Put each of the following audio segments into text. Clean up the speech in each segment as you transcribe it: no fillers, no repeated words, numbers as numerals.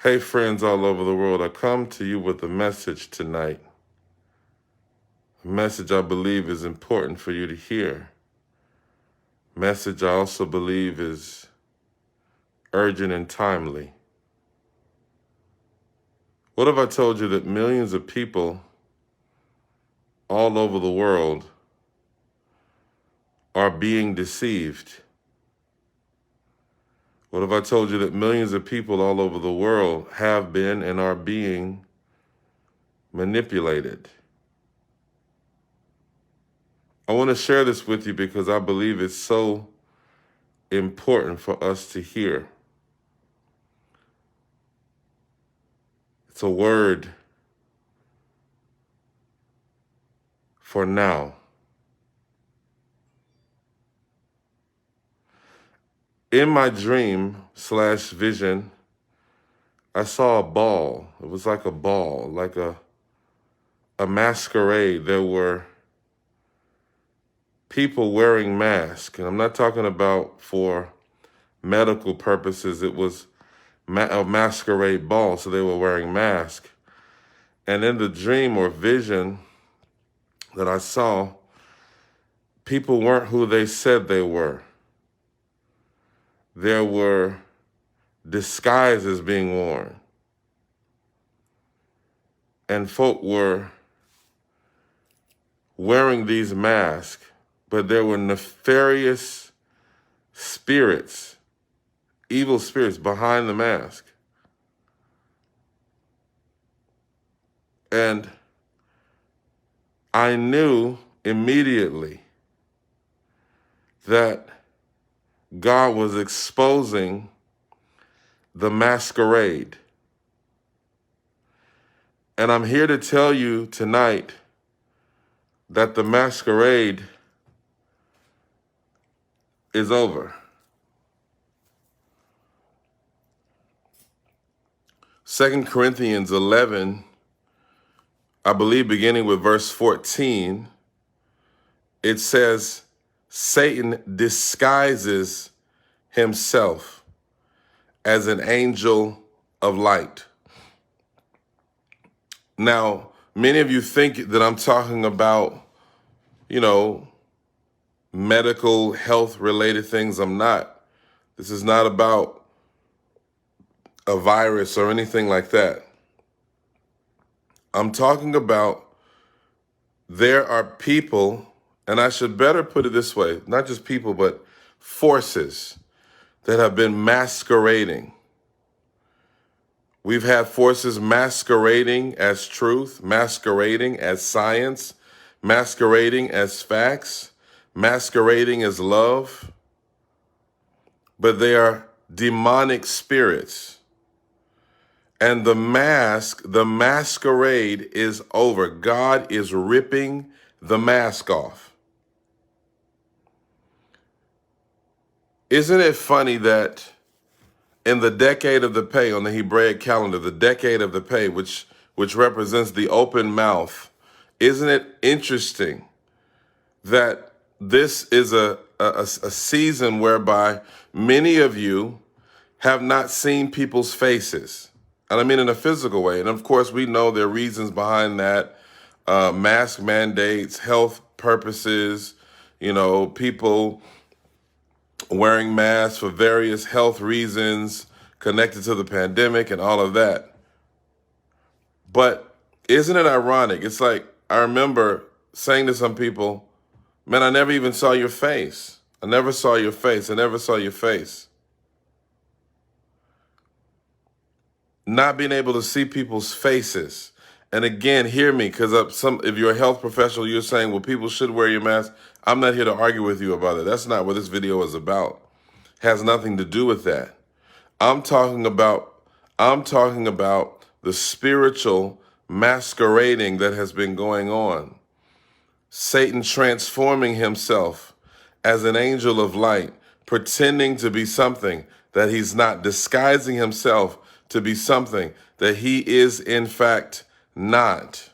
Hey, friends all over the world, I come to you with a message tonight. A message I believe is important for you to hear. A message I also believe is urgent and timely. What if I told you that millions of people all over the world are being deceived? What if I told you that millions of people all over the world have been and are being manipulated? I want to share this with you because I believe it's so important for us to hear. It's a word for now. In my dream/vision, I saw a ball. It was like a ball, like a masquerade. There were people wearing masks, and I'm not talking about for medical purposes. It was a masquerade ball, so they were wearing masks. And in the dream or vision that I saw, people weren't who they said they were. There were disguises being worn. And folk were wearing these masks, but there were nefarious spirits, evil spirits behind the mask. And I knew immediately that God was exposing the masquerade. And I'm here to tell you tonight that the masquerade is over. 2 Corinthians 11, I believe beginning with verse 14, it says, Satan disguises himself as an angel of light. Now, many of you think that I'm talking about, medical health related things. I'm not. This is not about a virus or anything like that. I'm talking about there are people, and I should better put it this way, not just people, but forces that have been masquerading. We've had forces masquerading as truth, masquerading as science, masquerading as facts, masquerading as love, but they are demonic spirits. And the masquerade is over. God is ripping the mask off. Isn't it funny that in the decade of the pay on the Hebraic calendar, the decade of the pay, which represents the open mouth, isn't it interesting that this is a season whereby many of you have not seen people's faces? And I mean in a physical way. And of course, we know there are reasons behind that. Mask mandates, health purposes, people wearing masks for various health reasons connected to the pandemic and all of that. But isn't it ironic? It's like, I remember saying to some people, man, I never even saw your face. I never saw your face. I never saw your face. Not being able to see people's faces. And again, hear me, because if you're a health professional, you're saying, well, people should wear your mask. I'm not here to argue with you about it. That's not what this video is about. It has nothing to do with that. I'm talking about the spiritual masquerading that has been going on. Satan transforming himself as an angel of light, pretending to be something that he's not, disguising himself to be something that he is in fact not.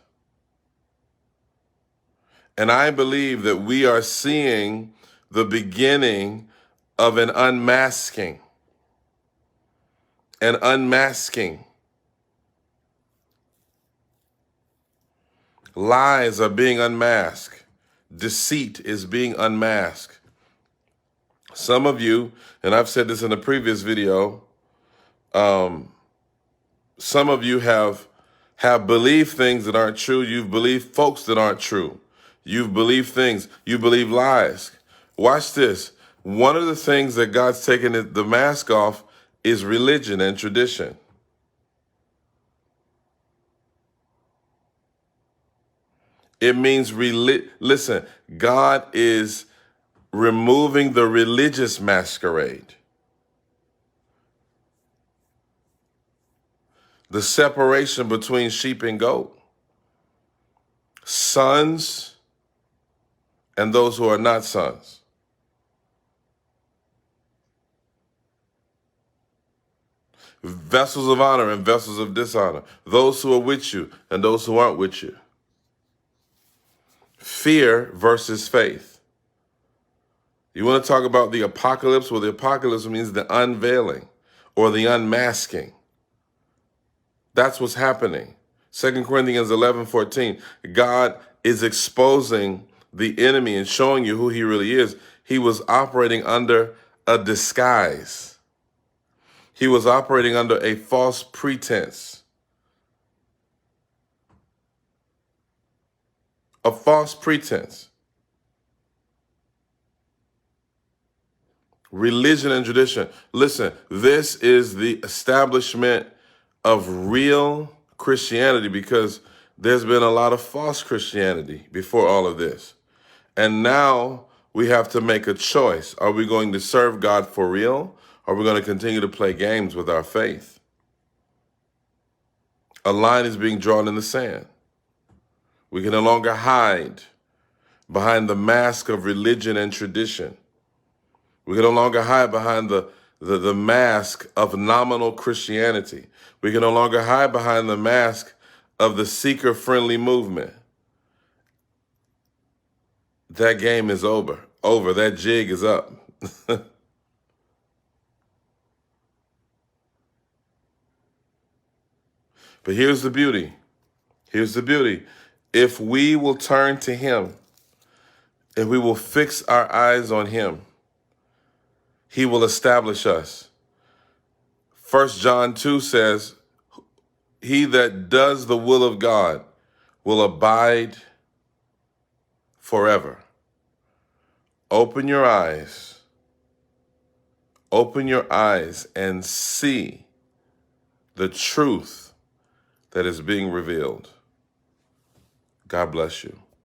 And I believe that we are seeing the beginning of an unmasking. Lies are being unmasked. Deceit is being unmasked. Some of you, and I've said this in a previous video, some of you have believed things that aren't true. You've believed folks that aren't true. You've believed things. You believe lies. Watch this. One of the things that God's taken the mask off is religion and tradition. It means, listen, God is removing the religious masquerade. The separation between sheep and goat. Sons and those who are not sons. Vessels of honor and vessels of dishonor. Those who are with you and those who aren't with you. Fear versus faith. You want to talk about the apocalypse? Well, the apocalypse means the unveiling or the unmasking. That's what's happening. 2 Corinthians 11:14. God is exposing the enemy and showing you who he really is. He was operating under a disguise. He was operating under a false pretense. A false pretense. Religion and tradition. Listen, this is the establishment of real Christianity, because there's been a lot of false Christianity before all of this. And now we have to make a choice. Are we going to serve God for real? Or are we going to continue to play games with our faith? A line is being drawn in the sand. We can no longer hide behind the mask of religion and tradition. We can no longer hide behind the mask of nominal Christianity. We can no longer hide behind the mask of the seeker-friendly movement. That game is over. That jig is up. But here's the beauty. Here's the beauty. If we will turn to him, if we will fix our eyes on him, he will establish us. 1 John 2 says, he that does the will of God will abide forever. Open your eyes. Open your eyes and see the truth that is being revealed. God bless you.